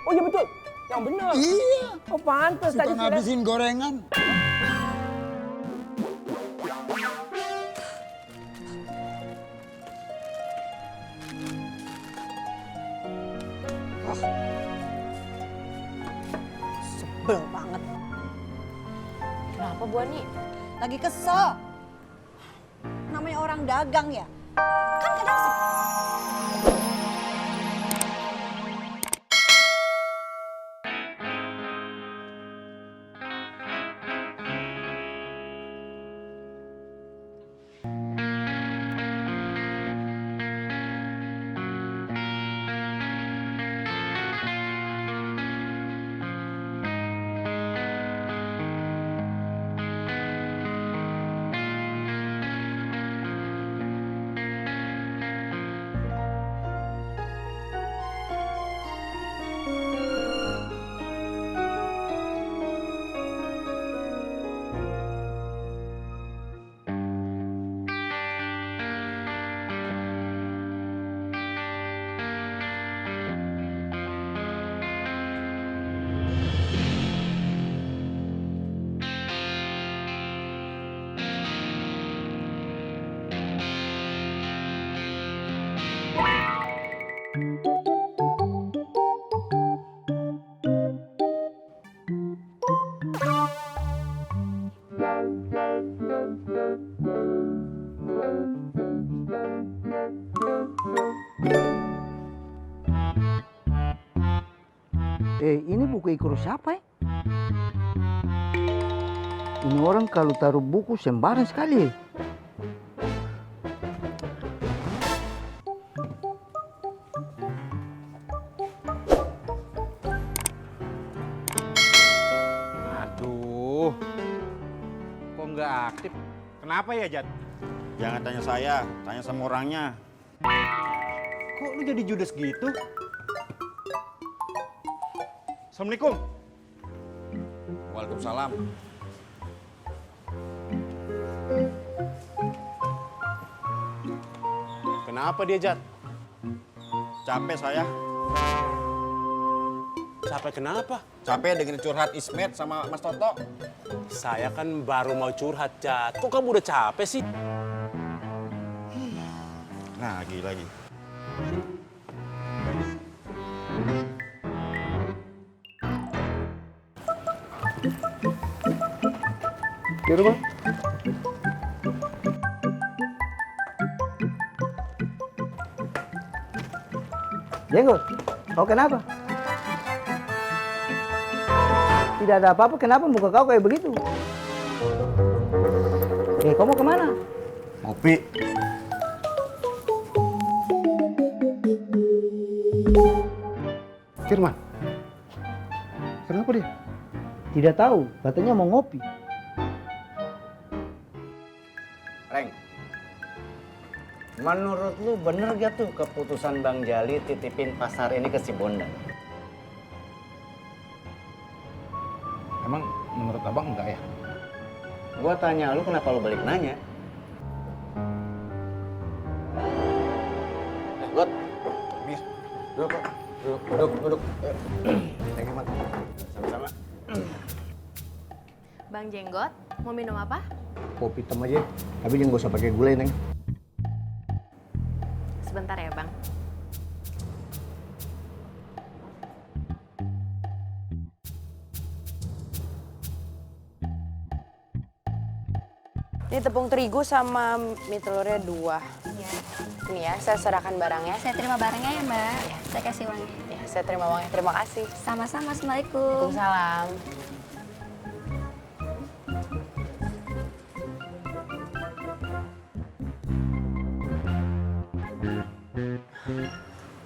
Oh iya betul. Yang benar. Iya. Oh pantas Suka tadi saya. ngabisin gorengan. Sebel banget. Kenapa Bu Ani? Lagi kesel. Namanya orang dagang ya. Kan kadang Ini buku Ikro siapa ya? Ini orang kalau taruh buku sembarang sekali. Aduh, kok nggak aktif? Kenapa ya, Jat? Jangan tanya saya, tanya sama orangnya. Kok lu jadi judes gitu? Assalamualaikum. Waalaikumsalam. Kenapa dia, Jat? Capek saya. Capek kenapa? Capek dengerin curhat Ismet sama Mas Toto. Saya kan baru mau curhat, Jat. Kok kamu udah capek sih? Nah, lagi. Di rumah? Jenggot, kau kenapa? Tidak ada apa-apa, kenapa muka kau kayak begitu? Kau mau kemana? Ngopi. Firman, kenapa dia? Tidak tahu, katanya mau ngopi. Reng, menurut lu bener gak tuh keputusan Bang Jali titipin pasar ini ke si Bondan? Emang menurut abang enggak ya? Gua tanya lu kenapa lu balik nanya? God, duduk Pak. Duduk. Thank you, Mat. Sama-sama. Bang Jenggot, mau minum apa? Kopi hitam aja, tapi jangan gak usah pakai gula, Neng. Sebentar ya, Bang. Ini tepung terigu sama mie telurnya 2. Iya. Ini ya, saya serahkan barangnya. Saya terima barangnya ya, Mbak. Saya kasih uangnya. Ya, saya terima uangnya. Terima kasih. Sama-sama, Assalamualaikum. Waalaikumsalam.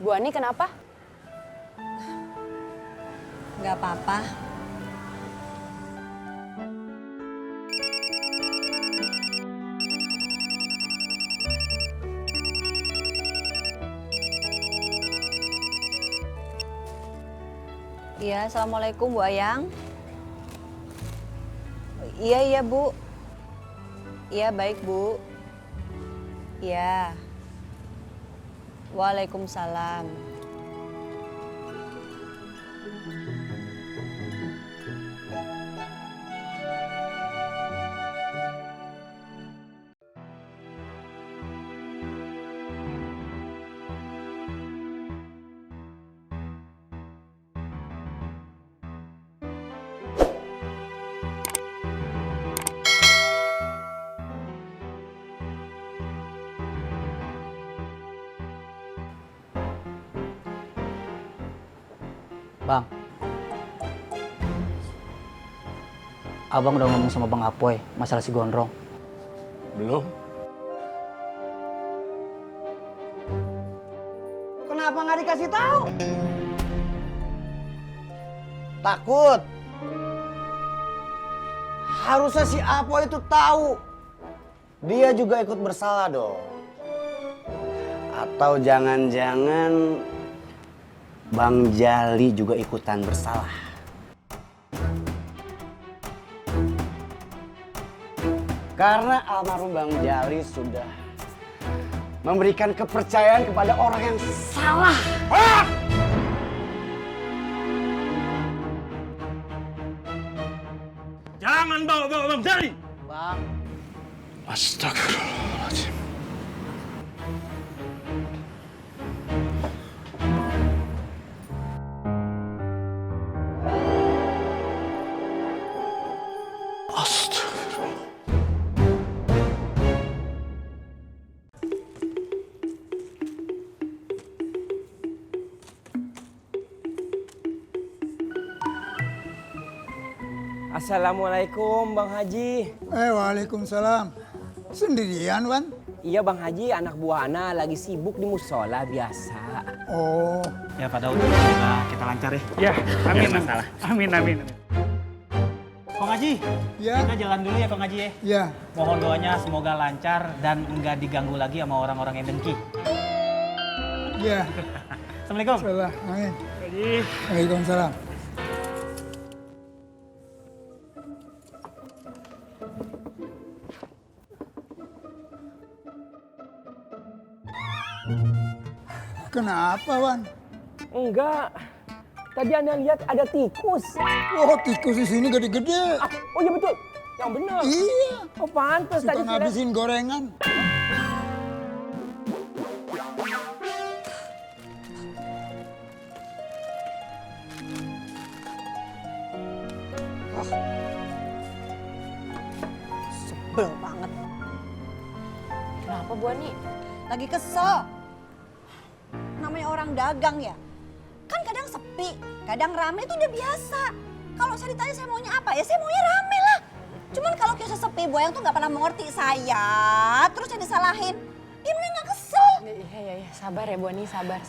Bu Ani kenapa? nggak apa-apa. Iya, Assalamualaikum Bu Ayang. Iya Bu. Iya baik Bu. Iya. Waalaikumsalam. Bang, abang udah ngomong sama Bang Apoy masalah si Gondrong. Belum? Kenapa nggak dikasih tahu? Takut. Harusnya si Apo itu tahu. Dia juga ikut bersalah dong. Atau jangan-jangan Bang Jali juga ikutan bersalah. Karena almarhum Bang Jali sudah memberikan kepercayaan kepada orang yang salah. Jangan bawa-bawa Bang Jali! Bang, Astagfirullahaladzim. Astagfirullah. Assalamualaikum Bang Haji. Waalaikumsalam. Sendirian, Wan? Iya Bang Haji, anak buah ana lagi sibuk di musola biasa. Oh, Ya Pak Daud, semoga kita lancar ya. Ya, amin. masalah. Amin. Kong Haji, ya, kita jalan dulu ya Kong Haji ya. ya. Mohon doanya semoga lancar dan enggak diganggu lagi sama orang-orang yang dengki. Ya. Assalamualaikum. Salah, amin. Haji. Waalaikumsalam. Kenapa, Wan? Enggak. Tadi ana lihat ada tikus. Oh, tikus di sini gede-gede. Oh iya betul. Yang benar. Iya, Oh pantas suka tadi kira. ngabisin gorengan. Sebel banget. Kenapa Bu Ani? Lagi kesel. Namanya orang dagang ya. Kan kadang sepi, kadang rame itu udah biasa. Kalau saya ditanya saya maunya apa, ya saya maunya rame lah. Cuman kalau kiosnya sepi, Bu Ayang tuh nggak pernah mengerti saya. Terus saya disalahin. Gimana nggak kesel? Iya. Sabar ya Bu Ani, sabar.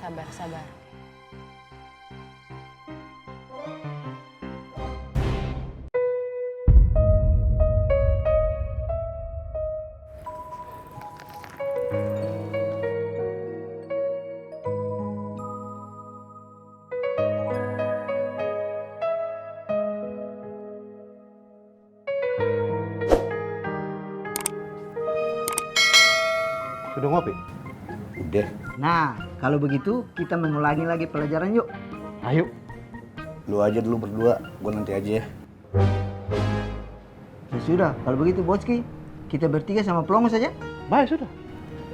Sudah ngopi? Udah. nah kalau begitu kita mengulangi lagi pelajaran yuk. Ayo. Lu aja dulu berdua, gue nanti aja ya. Ya sudah, kalau begitu Boski, kita bertiga sama Plongo saja. Baik, sudah.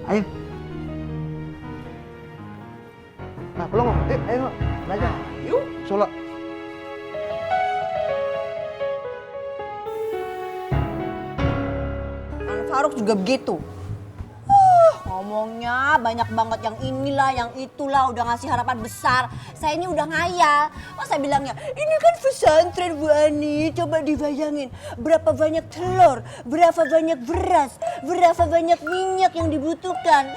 Ayo. Nah, Pelongo, ayo, belajar. Yuk. Sholat. Kang Faruk juga begitu. Ngomongnya banyak banget yang inilah, yang itulah, udah ngasih harapan besar. Saya ini udah ngayal. Oh saya bilangnya, ini kan pesantren Bu Ani. Coba dibayangin, berapa banyak telur, berapa banyak beras, berapa banyak minyak yang dibutuhkan.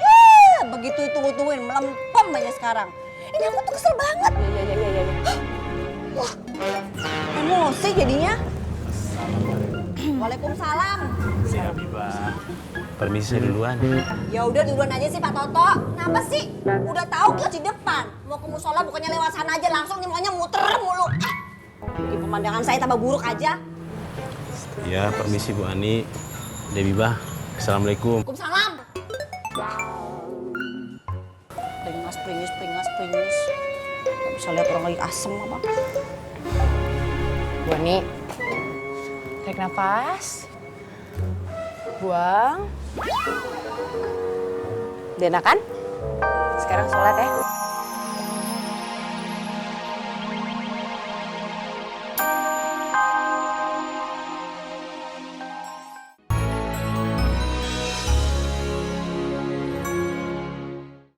Begitu tunggu-tungguin, melempem aja sekarang. Ini aku tuh kesel banget. Iya. Wah, emosi jadinya. Waalaikumsalam. Ya, Biba. Permisi duluan. Ya udah duluan aja sih Pak Toto. Kenapa sih? Udah tahu kios di depan. Mau ke musola bukannya lewat sana aja langsung nih maunya muter mulu. Bikin pemandangan saya tambah buruk aja. Ya, permisi Bu Ani. Biba. Assalamualaikum. Waalaikumsalam. Pringis. Gak bisa lihat orang lagi asem apa. Bu Ani, tarik nafas. Buang. Udah enakan? Sekarang sholat ya.